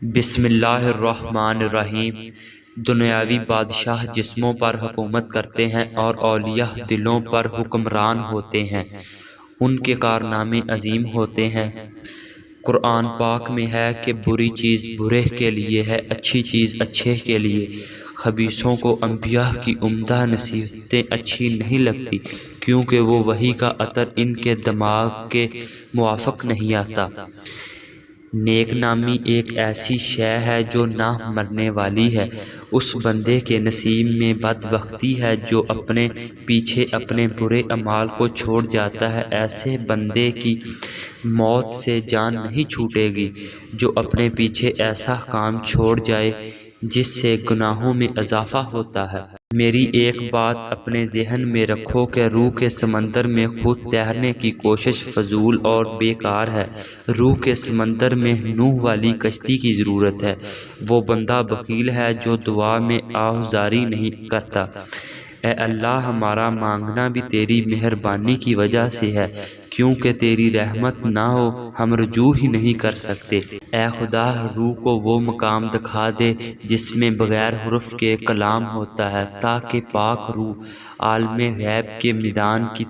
بسم اللہ الرحمن الرحیم۔ دنیاوی بادشاہ جسموں پر حکومت کرتے ہیں اور اولیاء دلوں پر حکمران ہوتے ہیں۔ ان کے کارنامے عظیم ہوتے ہیں۔ قرآن پاک میں ہے کہ بری چیز برے کے لیے ہے، اچھی چیز اچھے کے لیے۔ خبیثوں کو انبیاء کی عمدہ نصیحتیں اچھی نہیں لگتی کیونکہ وہ وحی کا عطر ان کے دماغ کے موافق نہیں آتا۔ نیک نامی ایک ایسی شے ہے جو نہ مرنے والی ہے۔ اس بندے کے نصیب میں بدبختی ہے جو اپنے پیچھے اپنے برے اعمال کو چھوڑ جاتا ہے۔ ایسے بندے کی موت سے جان نہیں چھوٹے گی جو اپنے پیچھے ایسا کام چھوڑ جائے جس سے گناہوں میں اضافہ ہوتا ہے۔ میری ایک بات اپنے ذہن میں رکھو کہ روح کے سمندر میں خود تیرنے کی کوشش فضول اور بیکار ہے۔ روح کے سمندر میں نوح والی کشتی کی ضرورت ہے۔ وہ بندہ بخیل ہے جو دعا میں آہوازی نہیں کرتا۔ اے اللہ، ہمارا مانگنا بھی تیری مہربانی کی وجہ سے ہے، کیونکہ تیری رحمت نہ ہو ہم رجوع ہی نہیں کر سکتے۔ اے خدا، روح کو وہ مقام دکھا دے جس میں بغیر حرف کے کلام ہوتا ہے تاکہ پاک روح عالم غیب کے میدان کی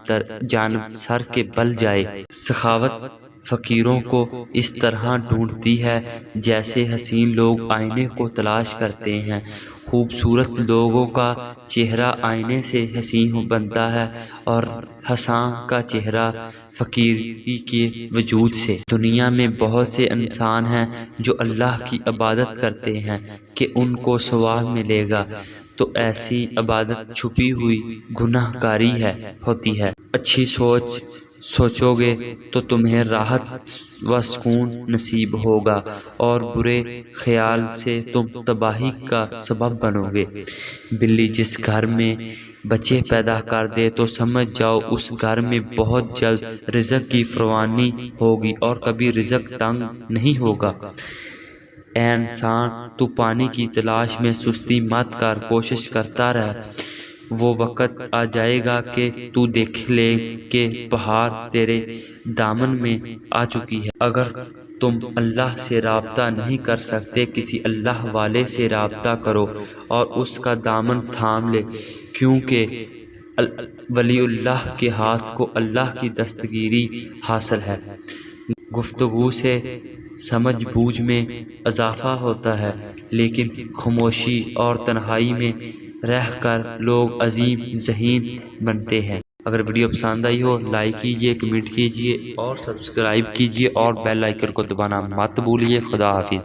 جانب سر کے بل جائے۔ سخاوت فقیروں کو اس طرح ڈھونڈتی ہے جیسے حسین لوگ آئینے کو تلاش کرتے ہیں۔ خوبصورت لوگوں کا چہرہ آئینے سے حسین بنتا ہے اور حساں کا چہرہ فقیری کے وجود سے۔ دنیا میں بہت سے انسان ہیں جو اللہ کی عبادت کرتے ہیں کہ ان کو ثواب ملے گا، تو ایسی عبادت چھپی ہوئی گناہ کاری ہوتی ہے۔ اچھی سوچو گے تو تمہیں راحت و سکون نصیب ہوگا اور برے خیال سے تم تباہی کا سبب بنو گے۔ بلی جس گھر میں بچے پیدا کر دے تو سمجھ جاؤ اس گھر میں بہت جلد رزق کی فراوانی ہوگی اور کبھی رزق تنگ نہیں ہوگا۔ اے انسان، تو پانی کی تلاش میں سستی مت کر، کوشش کرتا رہ۔ وہ وقت آ جائے گا کہ تو دیکھ لے کہ بہار تیرے دامن میں آ چکی ہے۔ اگر تم اللہ سے رابطہ نہیں کر سکتے، کسی اللہ والے سے رابطہ کرو اور اس کا دامن تھام لے، کیونکہ ولی اللہ کے ہاتھ کو اللہ کی دستگیری حاصل ہے۔ گفتگو سے سمجھ بوجھ میں اضافہ ہوتا ہے، لیکن خاموشی اور تنہائی میں رہ کر لوگ عظیم ذہین بنتے ہیں۔ اگر ویڈیو پسند آئی ہو لائک کیجئے، کمنٹ کیجئے اور سبسکرائب کیجئے اور بیل آئیکن کو دبانا مت بھولیے۔ خدا حافظ۔